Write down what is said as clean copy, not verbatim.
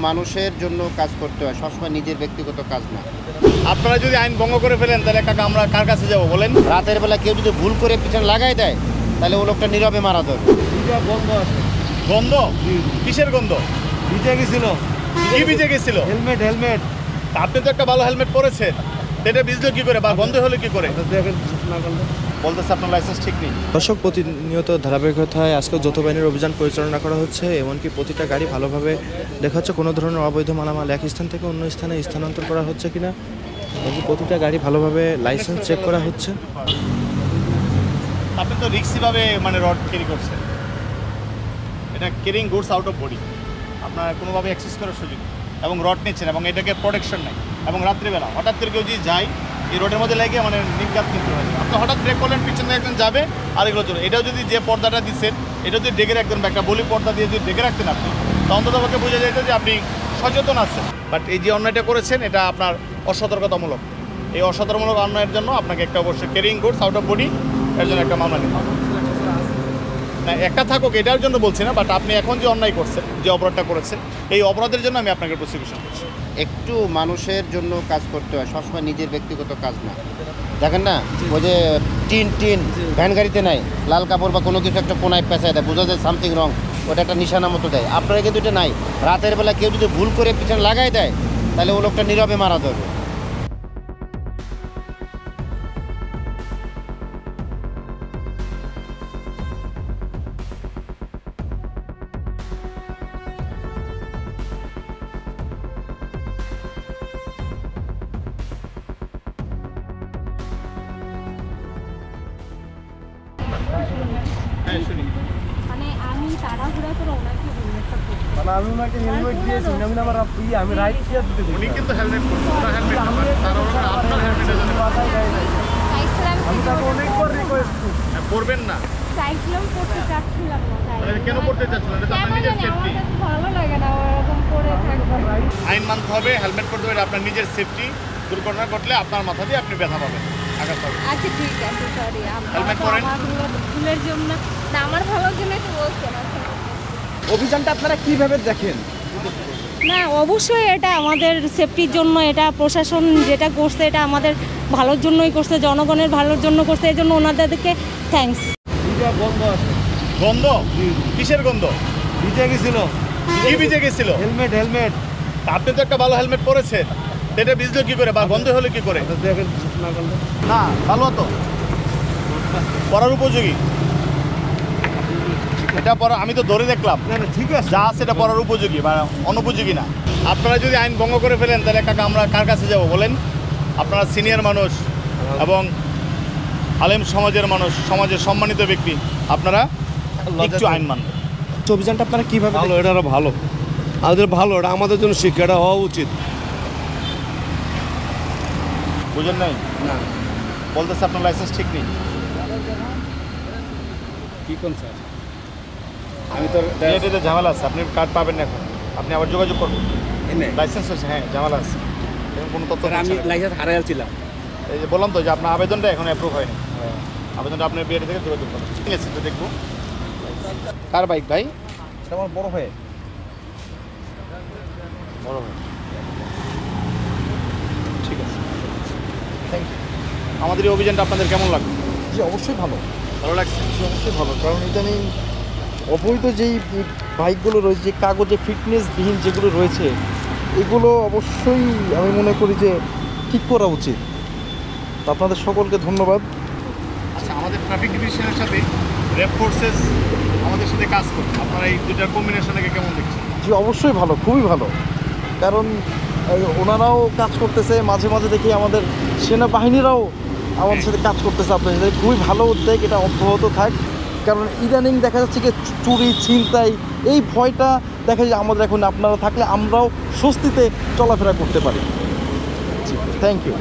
মানুষের জন্য কাজ করতে হয়, সবসময় নিজের ব্যক্তিগত কাজ না। আপনারা যদি আইন ভঙ্গ করে ফেলেন তাহলে কাকা আমরা কার কাছে যাব বলেন? রাতের বেলা কেউ যদি ভুল করে পিছনে লাগাই দেয় তাহলে ও লোকটা নীরবে মারা যাবে। গন্ধ? কিসের গন্ধ? ভিজে গেছিল। কি ভিজে গেছিল? হেলমেট। আপনি তো একটা ভালো হেলমেট পরেছেন, এটা ভিজলো কি করে বা গন্ধ হলো কি করে? বলতেছে আপনার লাইসেন্স ঠিক নেই। দর্শক, প্রতিনিয়ত ধারাবাহিকতায় আজকে যৌথ বাহিনীর অভিযান পরিচালনা করা হচ্ছে। এমনকি প্রতিটা গাড়ি ভালোভাবে দেখা হচ্ছে কোনো ধরনের অবৈধ মালামাল এক স্থান থেকে অন্য স্থানে স্থানান্তর করা হচ্ছে কিনা। এমনকি প্রতিটা গাড়ি ভালোভাবে লাইসেন্স চেক করা হচ্ছে। আপনি তো রিক্সিভাবে রড ক্যারি করছেন, এটা carrying goods out of body, আপনার কোনোভাবে অ্যাক্সেস করার সুযোগ নেই এবং রড নিচ্ছেন এবং এটাকে প্রোটেকশন নেই। এবং রাত্রিবেলা হঠাৎ করে কেউ যদি যায় এই রোডের মধ্যে লেগে নির্ঘাত কিন্তু হয়। আপনি হঠাৎ ব্রেক করলেন, পিছনে একজন যাবে আর এগুলো চলে। এটাও যদি যে পর্দাটা দিচ্ছেন এটা যদি ডেকে রাখতেন বা একটা বলি পর্দা দিয়ে যদি ডেকে রাখতেন আপনি, তো অন্তত আমাকে বোঝা যেত যে আপনি সচেতন আছেন। বাট এই যে অন্যায়টা করেছেন এটা আপনার অসতর্কতামূলক। এই অসতর্কতামূলক অন্যায়ের জন্য আপনাকে একটা অবশ্যই carrying goods out of body এর জন্য একটা মামলা নিতে হবে। না একটা থাকুক এটার জন্য বলছি না, বাট আপনি এখন যে অন্যায় করছেন, যে অপরাধটা করেছেন, এই অপরাধের জন্য আমি আপনাকে প্রসিকিউশন করছি। একটু মানুষের জন্য কাজ করতে হয়, সবসময় নিজের ব্যক্তিগত কাজ না। দেখেন না, ওই যে টিন ভ্যান গাড়িতে নাই, লাল কাপড় বা কোনো কিছু একটা কোনায় পেঁচায় দেয়, বোঝা যায় সামথিং রং, ওটা একটা নিশানা মতো দেয়। আপনারা কিন্তু এটা নাই। রাতের বেলা কেউ যদি ভুল করে পিছনে লাগাই দেয় তাহলে ও লোকটা নীরবে মারা যাবে। আমি তাড়াহুড়া করে ওনাকে হেলমেটটা করতে আমি ওনাকে হেলমেট দিয়েছি, আমি রাইট দিয়ে দিতে উনি কিন্তু হেলমেট পরছেন, ওনার হেলমেট না, তার আপনার হেলমেটের জন্য চাইছিলাম, আমি তাকে অনেকবার রিকোয়েস্ট করি পরবেন না। চাইছিলাম করতে চাচ্ছিলাম না। কেন করতে চাচ্ছেন? এটা তো আপনার নিজের সেফটি। ভালো লাগে না ওরকম করে থাকবে। আইন মানতে হবে, হেলমেট পরতে হবে, আপনার নিজের সেফটি। দুর্ঘটনা ঘটলে আপনার মাথা দিয়ে আপনি ব্যথা পাবেন, আঘাত পাবেন। আচ্ছা ঠিক আছে, সরি। হেলমেট পরেন। ভুলের জন্য না, আমার ভালোর জন্য একটু বলছেন। অভিযানটা আপনারা কিভাবে দেখেন? না, অবশ্যই এটা আমাদের সেফটির জন্য, এটা প্রশাসন যেটা করছে এটা আমাদের ভালোর জন্যই করছে, জনগণের ভালোর জন্য করছে, এই জন্য ওনাদেরকে থ্যাঙ্কস। গন্ধ? কিসের গন্ধ? ভিজে গেছিল। কি ভিজে গেছিল? হেলমেট। আপনি তো একটা ভালো হেলমেট পরেছেন, এটা ভিজলো কি করে বা গন্ধ হলো কি করে? না ভালো তো পরার উপযোগী, এটা পরা আমি তো ধরে দেখলাম ঠিক আছে, যা আছে এটা পরার উপযোগী বা অনুপযোগী না। আপনারা যদি আইন ভঙ্গ করে ফেলেন তাহলে কাকা আমরা কার কাছে যাব বলেন? আপনারা সিনিয়র মানুষ এবং আলেম সমাজের মানুষ, সমাজের সম্মানিত ব্যক্তি, আপনারা একটু আইন মানবেন। অভিযানটা আপনারা কিভাবে ভালো, এটা ভালো, ভালো, এটা আমাদের জন্য শিক্ষা, এটা হওয়া উচিত। বুঝেন নাই? না বলতেছে আপনার লাইসেন্স ঠিক নেই। কি কোন স্যার? আমি তো এটাতে ঝামেলা আছে, আপনি কার্ড পাবেন না এখন, আপনি আবার যোগাযোগ করবেন। লাইসেন্স হচ্ছে, হ্যাঁ ঝামেলা আছে, এখন কোনো তথ্য আমি লাইসেন্স হারাইছিলাম। এই যে বললাম তো যে আপনার আবেদনটা এখন অ্যাপ্রুভ হয়নি। আবেদনটা আপনার বিএডি থেকে যোগাযোগ করবেন। ঠিক আছে, তো দেখবো। কার বাইক ভাই? এটা আমার বড় ভাই। বড় ভাই, ঠিক আছে, থ্যাংক ইউ। আমাদের এই অভিযানটা আপনাদের কেমন লাগবে? জি অবশ্যই ভালো, ভালো লাগছে? অবশ্যই ভালো, কারণ ইদানিং অবৈধ যেই বাইকগুলো রয়েছে, যে কাগজে ফিটনেসবিহীন যেগুলো রয়েছে, এগুলো অবশ্যই আমি মনে করি যে ঠিক করা উচিত। তো আপনাদের সকলকে ধন্যবাদ। আচ্ছা, আমাদের ট্রাফিক ডিভিশনের সাথে র্যাব ফোর্সেস আমাদের সাথে কাজ করছে, আপনারা এই দুটার কম্বিনেশনটাকে কেমন দেখছেন? জি অবশ্যই ভালো, খুবই ভালো, কারণ ওনারাও কাজ করতেছে, মাঝে মাঝে দেখি আমাদের সেনাবাহিনীরাও আমাদের সাথে কাজ করতেছে। আপনাদের সাথে খুবই ভালো উদ্যোগ, এটা অব্যাহত থাক। কারণ ইদানিং দেখা যাচ্ছে কি চুরি ছিনতাই, এই ভয়টা দেখা যায় আমাদের এখন, আপনারা থাকলে আমরাও স্বস্তিতে চলাফেরা করতে পারি। জি থ্যাংক ইউ।